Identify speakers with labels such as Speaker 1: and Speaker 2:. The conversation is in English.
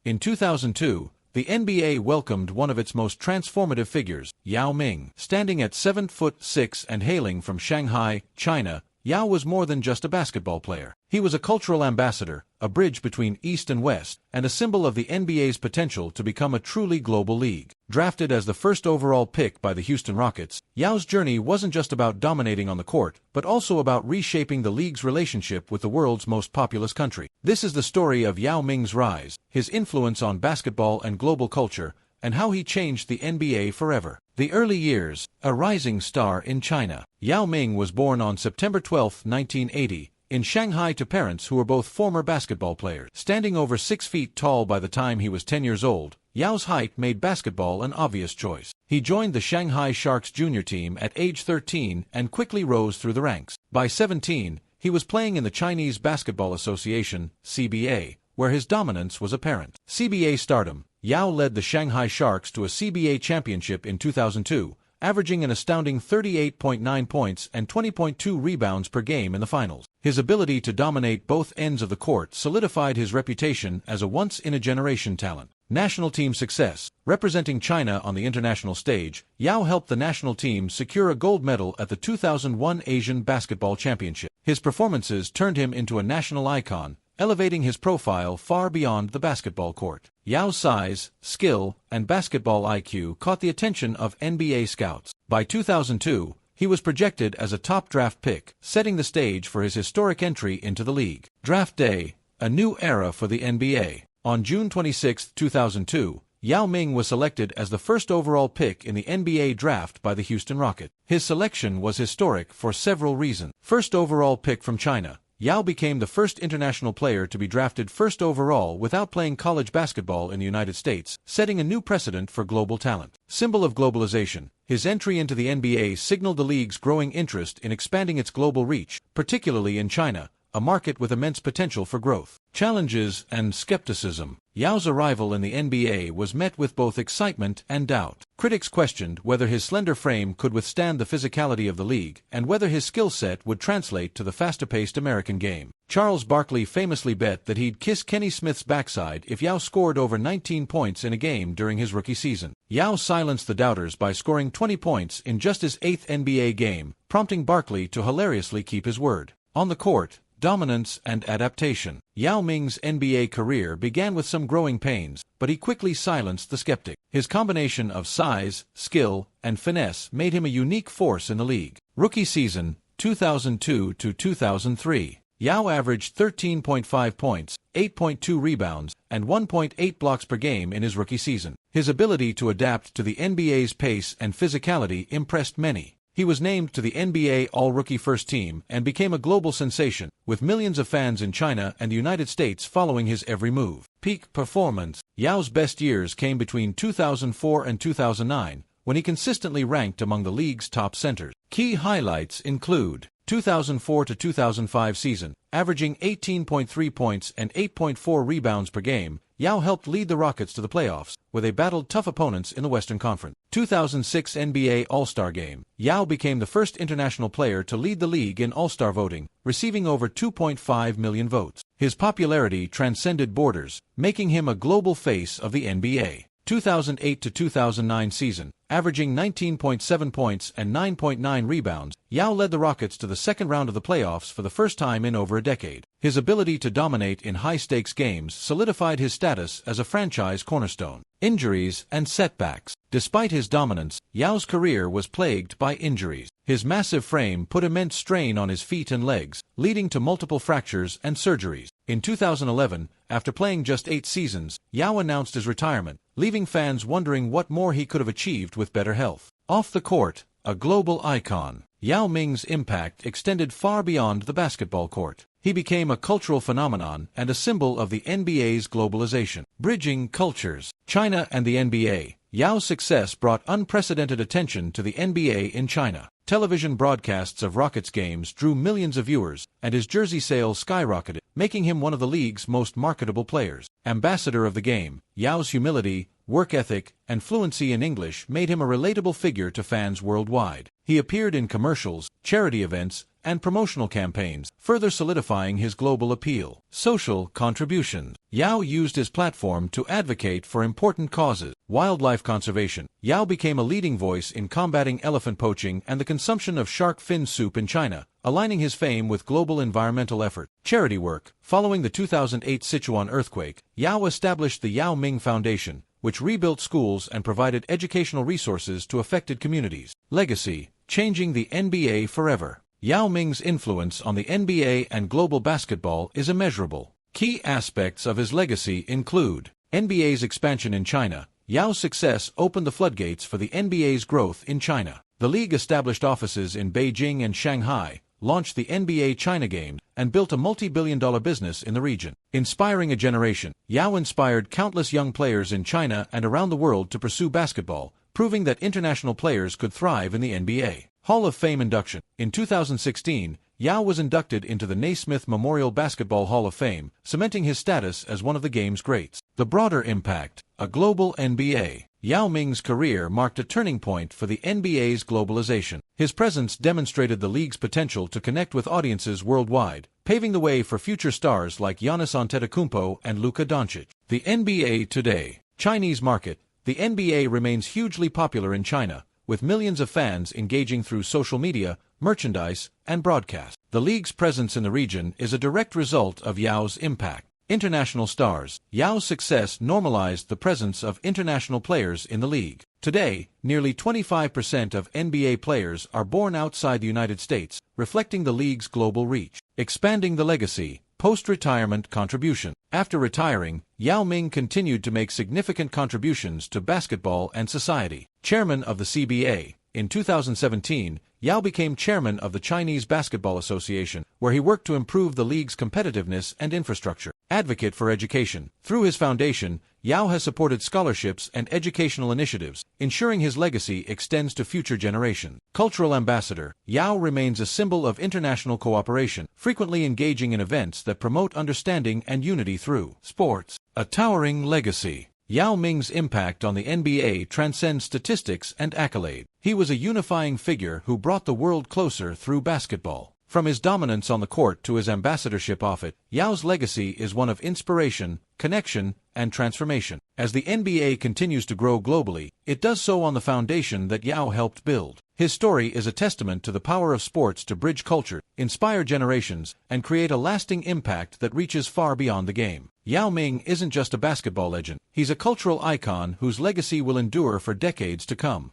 Speaker 1: In 2002, the NBA welcomed one of its most transformative figures, Yao Ming. Standing at 7'6" and hailing from Shanghai, China, Yao was more than just a basketball player. He was a cultural ambassador, a bridge between East and West, and a symbol of the NBA's potential to become a truly global league. Drafted as the first overall pick by the Houston Rockets, Yao's journey wasn't just about dominating on the court, but also about reshaping the league's relationship with the world's most populous country. This is the story of Yao Ming's rise, his influence on basketball and global culture, and how he changed the NBA forever. The early years, a rising star in China. Yao Ming was born on September 12, 1980, in Shanghai to parents who were both former basketball players. Standing over 6 feet tall by the time he was 10 years old, Yao's height made basketball an obvious choice. He joined the Shanghai Sharks junior team at age 13 and quickly rose through the ranks. By 17, he was playing in the Chinese Basketball Association, CBA, where his dominance was apparent. CBA stardom. Yao led the Shanghai Sharks to a CBA championship in 2002, averaging an astounding 38.9 points and 20.2 rebounds per game in the finals. His ability to dominate both ends of the court solidified his reputation as a once-in-a-generation talent. National team success. Representing China on the international stage, Yao helped the national team secure a gold medal at the 2001 Asian Basketball Championship. His performances turned him into a national icon, elevating his profile far beyond the basketball court. Yao's size, skill, and basketball IQ caught the attention of NBA scouts. By 2002, he was projected as a top draft pick, setting the stage for his historic entry into the league. Draft Day, a new era for the NBA. On June 26, 2002, Yao Ming was selected as the first overall pick in the NBA draft by the Houston Rockets. His selection was historic for several reasons. First overall pick from China. Yao became the first international player to be drafted first overall without playing college basketball in the United States, setting a new precedent for global talent. Symbol of globalization. His entry into the NBA signaled the league's growing interest in expanding its global reach, particularly in China, a market with immense potential for growth. Challenges and skepticism. Yao's arrival in the NBA was met with both excitement and doubt. Critics questioned whether his slender frame could withstand the physicality of the league and whether his skill set would translate to the faster-paced American game. Charles Barkley famously bet that he'd kiss Kenny Smith's backside if Yao scored over 19 points in a game during his rookie season. Yao silenced the doubters by scoring 20 points in just his 8th NBA game, prompting Barkley to hilariously keep his word. On the court, dominance and adaptation. Yao Ming's NBA career began with some growing pains, but he quickly silenced the skeptic. His combination of size, skill, and finesse made him a unique force in the league. Rookie season, 2002 to 2003. Yao averaged 13.5 points, 8.2 rebounds, and 1.8 blocks per game in his rookie season. His ability to adapt to the NBA's pace and physicality impressed many. He was named to the NBA All-Rookie First Team and became a global sensation, with millions of fans in China and the United States following his every move. Peak performance. Yao's best years came between 2004 and 2009, when he consistently ranked among the league's top centers. Key highlights include 2004 to 2005 season, averaging 18.3 points and 8.4 rebounds per game. Yao helped lead the Rockets to the playoffs, where they battled tough opponents in the Western Conference. 2006 NBA All-Star Game. Yao became the first international player to lead the league in All-Star voting, receiving over 2.5 million votes. His popularity transcended borders, making him a global face of the NBA. 2008 to 2009 season, averaging 19.7 points and 9.9 rebounds, Yao led the Rockets to the second round of the playoffs for the first time in over a decade. His ability to dominate in high-stakes games solidified his status as a franchise cornerstone. Injuries and setbacks. Despite his dominance, Yao's career was plagued by injuries. His massive frame put immense strain on his feet and legs, leading to multiple fractures and surgeries. In 2011, after playing just 8 seasons, Yao announced his retirement, leaving fans wondering what more he could have achieved with better health. Off the court, a global icon. Yao Ming's impact extended far beyond the basketball court. He became a cultural phenomenon and a symbol of the NBA's globalization. Bridging cultures. China and the NBA. Yao's success brought unprecedented attention to the NBA in China. Television broadcasts of Rockets games drew millions of viewers, and his jersey sales skyrocketed, making him one of the league's most marketable players. Ambassador of the game. Yao's humility, work ethic, and fluency in English made him a relatable figure to fans worldwide. He appeared in commercials, charity events, and promotional campaigns, further solidifying his global appeal. Social contributions. Yao used his platform to advocate for important causes. Wildlife conservation. Yao became a leading voice in combating elephant poaching and the consumption of shark fin soup in China, aligning his fame with global environmental effort. Charity work. Following the 2008 Sichuan earthquake, Yao established the Yao Ming Foundation, which rebuilt schools and provided educational resources to affected communities. Legacy. Changing the NBA forever. Yao Ming's influence on the NBA and global basketball is immeasurable. Key aspects of his legacy include NBA's expansion in China. Yao's success opened the floodgates for the NBA's growth in China. The league established offices in Beijing and Shanghai, launched the NBA China Games, and built a multi-billion-dollar business in the region. Inspiring a generation. Yao inspired countless young players in China and around the world to pursue basketball, proving that international players could thrive in the NBA. Hall of Fame induction. In 2016, Yao was inducted into the Naismith Memorial Basketball Hall of Fame, cementing his status as one of the game's greats. The broader impact. A global NBA. Yao Ming's career marked a turning point for the NBA's globalization. His presence demonstrated the league's potential to connect with audiences worldwide, paving the way for future stars like Giannis Antetokounmpo and Luka Doncic. The NBA today. Chinese market. The NBA remains hugely popular in China, with millions of fans engaging through social media, merchandise, and broadcast. The league's presence in the region is a direct result of Yao's impact. International stars. Yao's success normalized the presence of international players in the league. Today, nearly 25% of NBA players are born outside the United States, reflecting the league's global reach. Expanding the legacy. Post-retirement contribution. After retiring, Yao Ming continued to make significant contributions to basketball and society. Chairman of the CBA. In 2017, Yao became chairman of the Chinese Basketball Association, where he worked to improve the league's competitiveness and infrastructure. Advocate for education. Through his foundation, Yao has supported scholarships and educational initiatives, ensuring his legacy extends to future generations. Cultural ambassador. Yao remains a symbol of international cooperation, frequently engaging in events that promote understanding and unity through sports. A towering legacy. Yao Ming's impact on the NBA transcends statistics and accolade. He was a unifying figure who brought the world closer through basketball. From his dominance on the court to his ambassadorship of it, Yao's legacy is one of inspiration, connection, and transformation. As the NBA continues to grow globally, it does so on the foundation that Yao helped build. His story is a testament to the power of sports to bridge culture, inspire generations, and create a lasting impact that reaches far beyond the game. Yao Ming isn't just a basketball legend. He's a cultural icon whose legacy will endure for decades to come.